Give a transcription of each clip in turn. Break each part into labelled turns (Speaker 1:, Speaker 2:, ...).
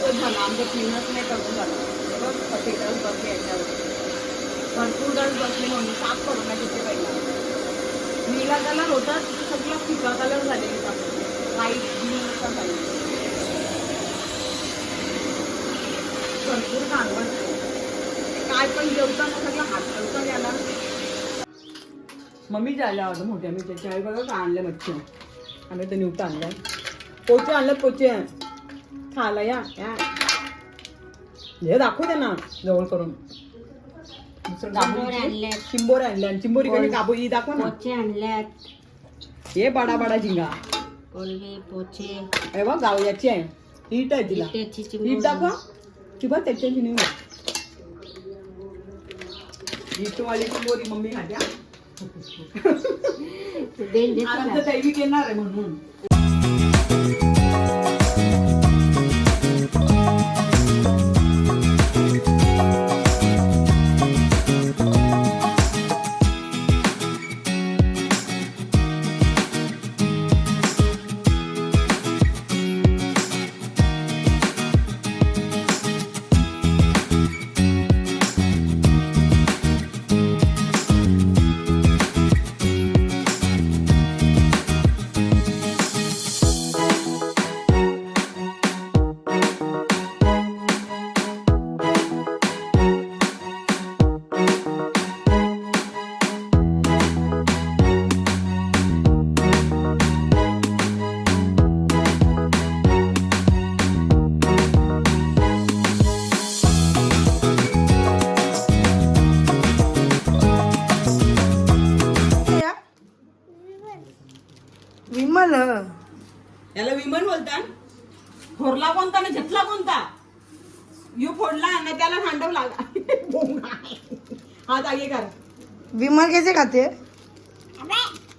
Speaker 1: दिवस झाला आमचं क्लीनच नाही करून झालं. थिएटर्स बसले याच्यावर भरपूर दिवस बसले म्हणून साफ करून नाही तिथे पहिला नीला कलर होता सगळं फिका कलर झालेली व्हाईट ब्लू असा झाली. भरपूर घाणवत काय पण जेवताना सगळं हात याला. मम्मी जायला होतं मोठ्या मी त्याच्या आई बघा का आणलं मच्छी आम्ही तर निवता आणलाय. पोचे आणलं पोचे खायला या हे दाखवू दे ना जवळ करून. चिंबोरे आणल्या चिंबोरी कधी काबू ही दाखव ना.
Speaker 2: पोचे आणल्यात
Speaker 1: हे बडा बडा झिंगा
Speaker 2: कोलबी पोचे
Speaker 1: अरे वा गाव याची आहे हीट आहे तिला हीट दाखव किंवा त्याच्याची नाही हीटवाली चिंबोरी मम्मी खात्या दैविक येणार आहे म्हणून.
Speaker 2: विमल
Speaker 1: याला विमन बोलतात. फोडला कोणता ना झटला कोणता यू फोडला ना त्याला भांडव लागा हा जागे कर.
Speaker 2: विमल कैसे खाते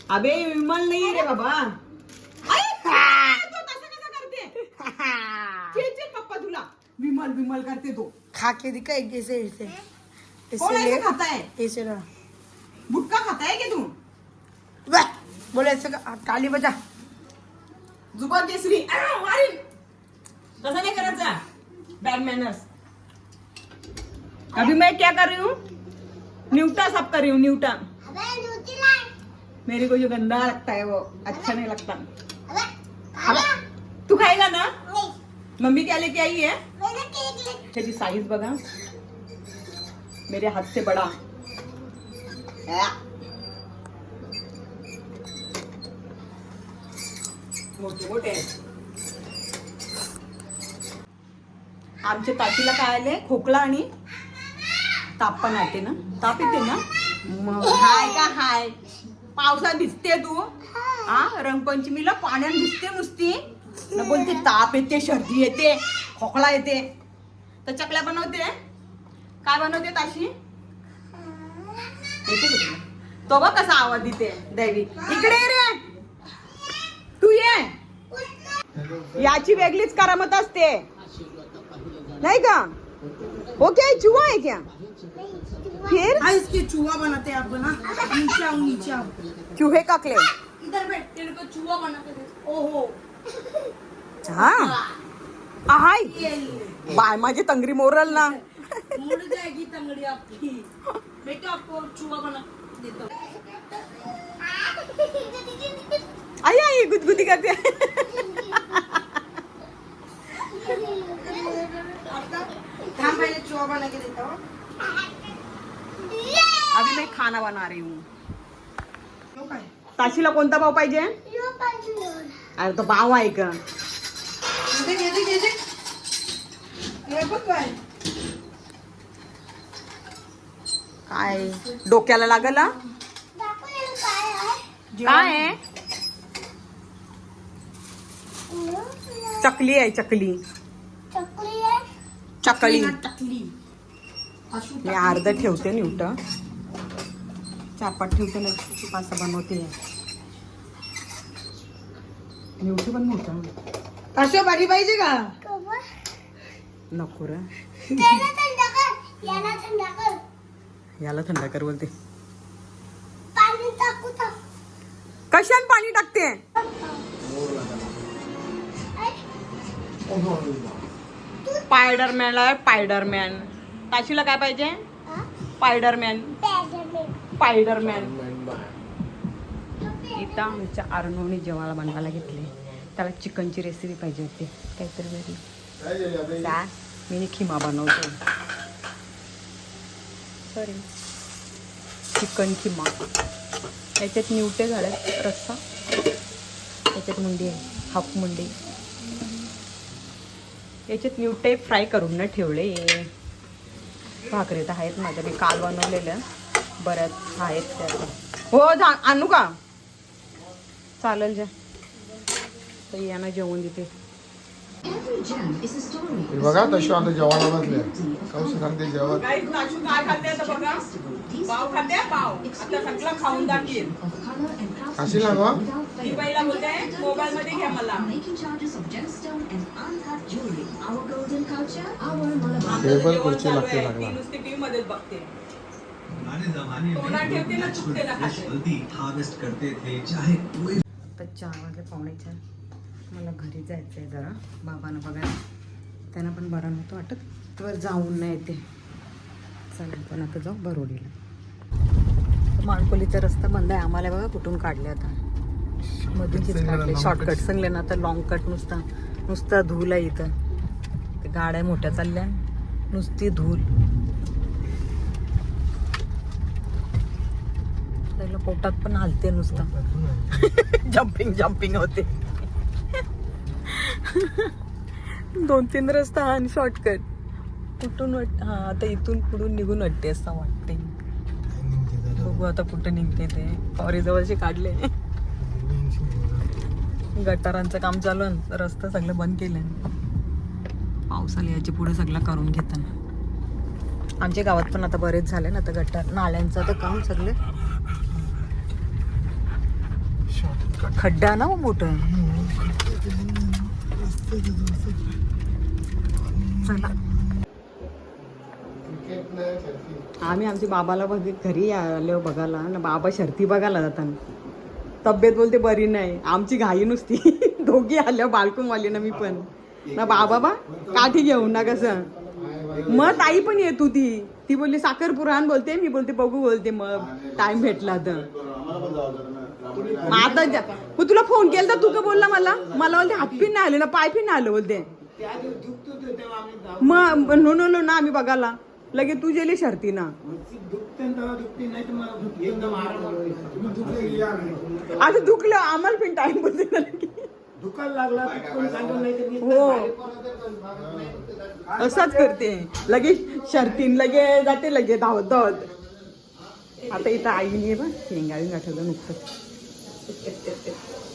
Speaker 1: अबे विमल नाही रे बाबा. तो तसं कसं करते चेचे पप्पा तुला विमल विमल करते तो.
Speaker 2: खा के दिखा एक जैसे ऐसे
Speaker 1: कौन ऐसे खाता है
Speaker 2: ऐसे ना
Speaker 1: गुटखा खाता है क्या तू.
Speaker 2: बोले ऐसे ताली बजा
Speaker 1: जुबान केसरी तसा नहीं करायचा बैड मैनर्स. अभी मैं क्या कर रही हूँ न्यूटा साफ कर रही हूँ न्यूटा. मेरे को जो गंदा लगता है वो अच्छा नहीं लगता. तू खाएगा ना मम्मी क्या लेके आई है. त्याची साइज बघा मेरे हाथ से बड़ा. मोठे मोठे आमच्या तातीला काय आले खोकला आणि ताप पण येते ना. ताप येते ना हाय का हाय पावसात भिजते तू हा रंगपंचमीला पाण्यात भिजते नुसती न बोलते ताप येते सर्दी येते खोकला येते. तर चकल्या बनवते काय बनवते ताशी येते का तुला. तो बघ कसा आवाज देते दैवी इकडे रे तू ये. याची वेगळीच करामत असते नहीं का. वो क्या है चूहा है क्या फिर.
Speaker 2: इसके चूहा बनाते हैं आप बना नीचे आओ नीचे आओ.
Speaker 1: चूहे ककले
Speaker 2: इधर बैठ तेरे को चूहा बनाते हैं. ओहो
Speaker 1: हाँ हाय बाय माझी तंगरी मोरल ना.
Speaker 2: मुड़ जाएगी तंगड़ी आपकी. बेटा आपको चूहा बना देता हूँ.
Speaker 1: आई आई गुदगुदी करते.
Speaker 2: हम पहले चूहा बना के देता हूँ.
Speaker 1: अभी मैं खाना बना रही हूँ. ताशीला कोणता पाव पाहिजे. अरे तो पाव आहे का. काय डोक्याला लागल हा? काय आहे चकली आहे चकली चकली. मी अर्ध ठेवते न्यूट 4-5 ठेवते ना 5 बनवते. न्यूटी पण मोठं
Speaker 2: असं भारी पाहिजे का
Speaker 1: नको रे. याला थंड कर बोलते. कशात पाणी टाकते.
Speaker 3: तू
Speaker 1: स्पायडरमॅन स्पायडरमॅन. ताशीला काय पाहिजे? स्पायडरमॅन. स्पायडरमॅन. इथं आमच्या अर्णवने जेवायला बनवायला घेतले. त्याला चिकनची रेसिपी पाहिजे होती काहीतरी वेगळी. मी खिमा बनवतो. Sorry, chicken keema. याच्यात निवटे झाल्यात रस्सा. याच्यात मुंडी आहे, हाफ मुंडी. याच्यात निवटे फ्राय करून न ठेवले. भाकरी तर आहेत माझ्या, मी काल बनवलेल्या बऱ्याच आहेत त्या. हो आणू का? चालेल जा. तर यांना जेवण देते.
Speaker 3: बघा तशी आता जेवायला बसले. कौशी सांगते जेवण.
Speaker 1: काय खाते आता बघा. पाव खाते, पाव. आता सगळं खाऊन दाखील.
Speaker 3: अशी ना गं?
Speaker 1: ही बाईला बोलते मोबाईल मध्ये घ्या मला.
Speaker 3: टेबल खुर्ची लागते लागला.
Speaker 1: नुसती टीव्ही मध्येच बघते. तर 4 वाजले, 3:45. मला घरी जायचं आहे जरा बाबांना बघायला. त्यांना पण बरं नव्हतं वाटत. वर जाऊन नाही येते. चालेल, पण आता जाऊ बरोडीला. माणकोलीचा रस्ता बंद आहे. आम्हाला बघा कुठून काढले आता. मधूनच काढले शॉर्टकट. सांगले ना तर लॉंग कट. नुसता धूल आहे इथं. ते गाड्या मोठ्या चालल्या, नुसती धूल. त्याला पोटात पण हलते नुसतं. जम्पिंग होते. 2-3 रस्ता आणि शॉर्टकट. कुठून हा आता इथून पुढून निघून वाटते असं वाटते. बघू आता कुठं निघते ते. कॉरीजवळचे काढले. गटारांचं काम चालू आहे. रस्ता सगळं बंद केलं. पावसाला याच्या पुढे सगळं करून घेताना. आमच्या गावात पण आता बरेच झाले ना आता गटार नाल्यांचं तर काम सगळे. खड्डा ना मोठं. चला आम्ही आमच्या बाबाला घरी आलो बघायला ना. बाबा शर्ती बघायला जाताना. तब्येत बोलते बरी नाही. आमची घाई नुसती. दोघी आल्या बालकुमवाली ना मी पण ना. बाबा काठी घेऊन ना कसं. मग ताई पण येत होती. ती बोलली साखरपुराण बोलते. मी बोलते बघू बोलते मग टाइम भेटला तर. आता मग तुला फोन केला तर तू का बोलला मला बोलते हातपिन नाही आले ना, पाय पिन आलं बोलते. मग नो ना आम्ही बघायला लगे तू गेली शर्ती ना. आता दुखलं आम्हाला पण टाइम बोलते. हो असंच करते. लगे शर्तीन लगे जाते लगे धावत. आता इथं आईने आहे बा शेंगावी गाठवलं नुकतं.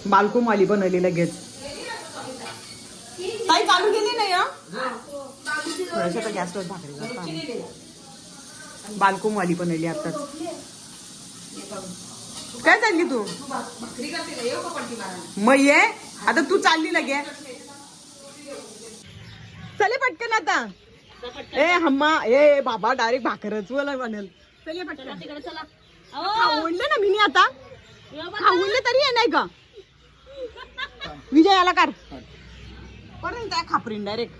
Speaker 1: बालकुमाली बनवली लगेच. काही चालू केली नाही हा. थोड्याशा गॅसवर भाकरी बालकुमाली बनवली आताच. काय चालली तू? मग ये आता तू चालली लगे. चले पटकन आता. ए हम्मा ए बाबा डायरेक्ट भाकरच बोला बनेल. चले पटकन. खाऊनलं ना मी आता. खाऊनलं तरी आहे नाही का? विजय याला कर. पण त्या खापरीन डायरेक्ट.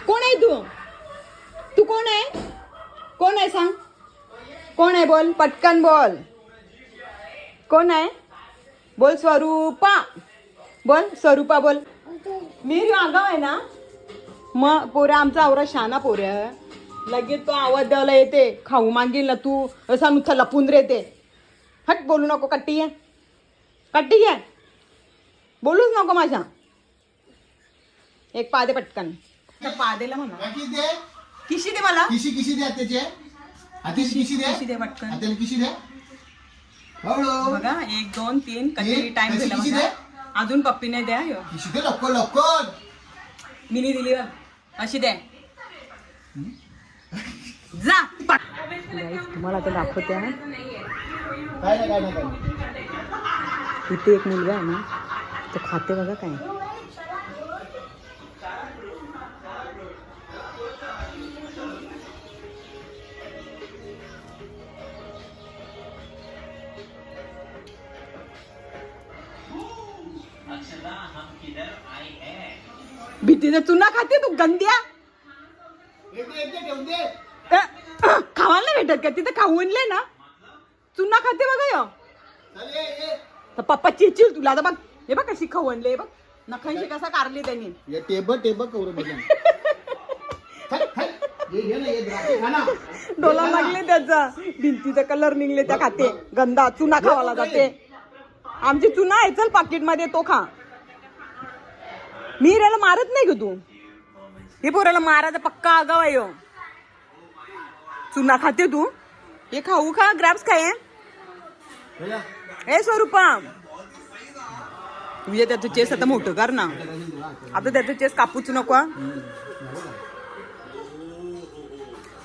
Speaker 1: कोण आहे तू? तू कोण आहे? कोण आहे सांग. कोण आहे बोल पटकन बोल. कोण आहे बोल. स्वरूपा बोल. स्वरूपा बोल. मी आगाव आहे ना. मग पोऱ्या आमचा आवरा शाना पोऱ्या. लगेच तो आवाज द्यायला येते. खाऊ मागील ना तू असा नुसता लपून रेते. हट बोलू नको. कट्टी आहे कट्टी आहे. बोलूच नको माझ्या. एक पादे पटकन. पादेला म्हणा किशी दे मला.
Speaker 3: किशी दे त्याचे.
Speaker 1: किशी दे पटकन.
Speaker 3: किशी दे
Speaker 1: बघा 1 2 3 कधी टाइम दिला बघा. अजून पप्पीने द्या.
Speaker 3: किशी दे लवकर.
Speaker 1: मिनी दिली बघ अशी दे. जा तुम्हाला आता दाखवते आहे.
Speaker 3: काय नाही.
Speaker 1: इथे एक मुलगा आहे ना तो खाते बघा काय. भीतीचा चुना खाते तू गंद्या. खावायला नाही भेटत का तिथं? खाऊनले ना चुना खाते बघा य. तर पप्पा चिडचिड तुला आता बघ. हे बघ कशी खवणले बघ. नखांशी कसा कारली त्यांनी. डोला लागले त्याचा. भिंतीचा कलर निघले त्या खाते. गंदा चुना खावाला जाते. आमची चुना आहे चल पाकिट मध्ये तो खा. मी हिऱ्याला मारत नाही ग तू. हे पोराला मारायचा पक्का आगाव आहे ह्यो. चुना खाते तू. हे खाऊ खा ग्रॅप्स खाय. ए स्वरूपा तुझ्या त्याचं चेस आता मोठं कर ना. आता त्याचं चेस कापूच नको.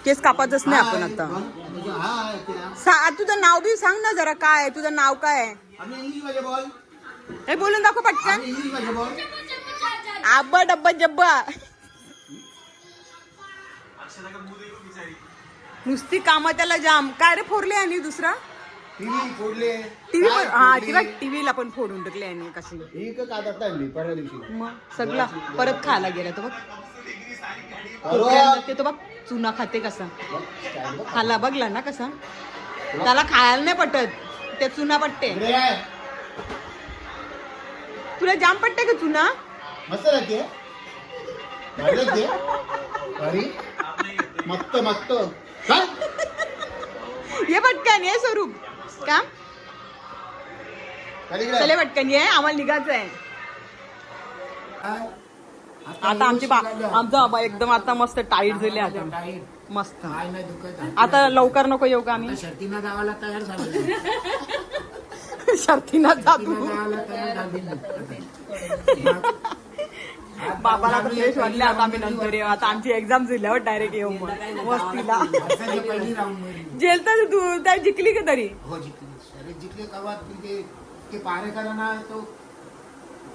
Speaker 1: केस कापायचंच नाही आपण आता. तुझं नाव बी सांग ना जरा. काय तुझं नाव काय आहे? हे बोलून दाखव पटकन. आब्बा डब्बा जब्बा. नुसती कामं त्याला जाम. काय रे फोडले आणि दुसरा टीव्ही. हा तिला टीव्हीला पण फोडून टाकले आणि कशी. मग सगळं परत खायला गेला तो बघ. तो बघ चुना खाते कसा. खाला बघला ना कसा. त्याला खायला नाही पटत. ते चुना पटते. तुला जाम पटते का चुना?
Speaker 3: मस्त मस्त मस्त.
Speaker 1: ये पटकन ये स्वरूप. का चले पटकन ये. आम्हाला निघायचं आहे आता. आमचा बाबा एकदम आता मस्त टाईट झाले आता. मस्त आता लवकर नको येऊ का आम्ही?
Speaker 2: शर्तीला गावाला तयार झालो.
Speaker 1: शर्तीना जातो. बाबाला आता फ्रेश वाटले. आता आम्ही नंतर येऊ. आता आमची एक्झाम झाल्यावर डायरेक्ट येऊ मग मस्तीला.
Speaker 2: पहिली राऊंड
Speaker 1: जेलता तू त्या जिंकली का तरी?
Speaker 2: हो जिंकली. अरे जिंकले कवा ते पारेकरांना तो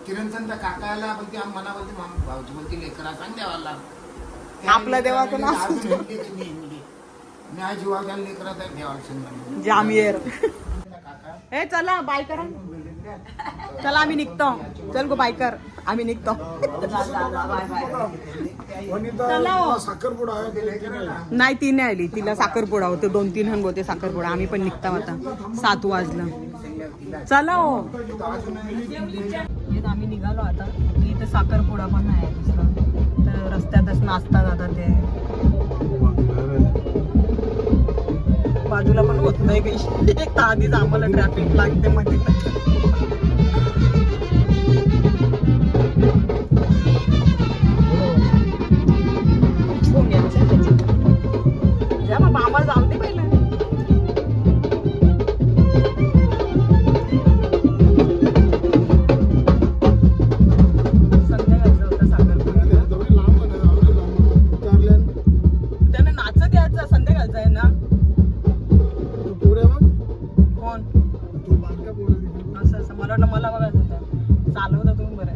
Speaker 2: किरणचंद काकाला बोलते मना बोलते भाऊजी बोलते लेकरा सांग देवाला.
Speaker 1: आपल्या देवाचं नाव
Speaker 2: मी आज जीवाच्या लेकरा देवाला सांग
Speaker 1: जामियर. हे चला बाय करा. चला आम्ही निघतो. चल गो बाय कर. आम्ही निघतो.
Speaker 3: साखरपुडा
Speaker 1: नाही ती नाही आली. तिला साखरपुडा होते. 2-3 हंग होते साखरपुडा. आम्ही पण निघतो आता. 7 वाजलं. चला हो. आम्ही निघालो आता. इथं साखरपुडा पण आहे दुसरा. तर रस्त्यातच नाचता जातात ते. बाजूला पण होत नाही काही. एक आधीच आम्हाला ट्रॅफिक लागते मध्ये. आम्हाला जाऊ दे पहिलं. संध्याकाळचं होतं साखरपुडा. त्यांना नाचत यायचं. संध्याकाळचं आहे ना. कोण असं मला वाटलं मला बघायचं होतं. चालवता तुम्ही बरं.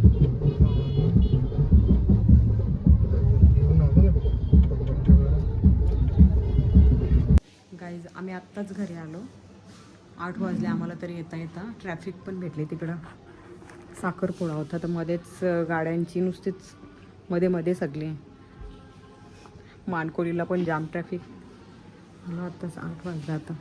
Speaker 1: गाईज आम्ही आत्ताच घरी आलो. 8 वाजले आम्हाला तरी येता ट्रॅफिक पण भेटले. तिकडं साखरपुडा होता तर मध्येच गाड्यांची नुसतीच मध्ये सगळे. मानकोलीला पण जाम ट्रॅफिक. मला आत्ताच 8 वाजता आता.